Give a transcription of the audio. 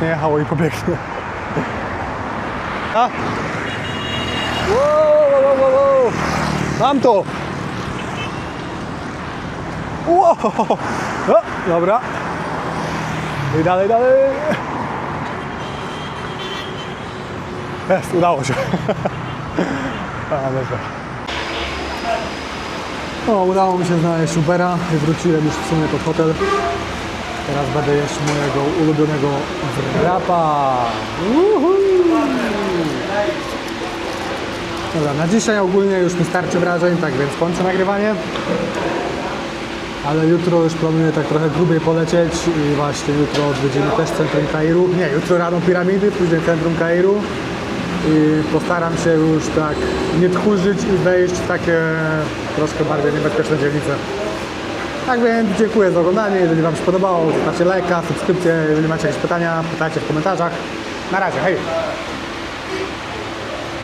nie jechało i pobiegnie. A? Wow. Mam to! Wow. O, dobra. I dalej. Jest, udało się. O, udało mi się znaleźć Ubera i wróciłem już w sumie pod hotel. Teraz będę jeść mojego ulubionego wrapa. Dobra, na dzisiaj ogólnie już mi starczy wrażeń, tak więc kończę nagrywanie. Ale jutro już planuję tak trochę grubiej polecieć i właśnie jutro odwiedzimy też centrum Kairu. Nie, jutro rano piramidy, później centrum Kairu. I postaram się już tak nie tchórzyć i wejść w takie troszkę bardziej niebezpieczne dzielnice. Tak więc dziękuję za oglądanie, jeżeli Wam się podobało, zostawcie lajka, subskrypcję, jeżeli macie jakieś pytania, pytajcie w komentarzach. Na razie, hej!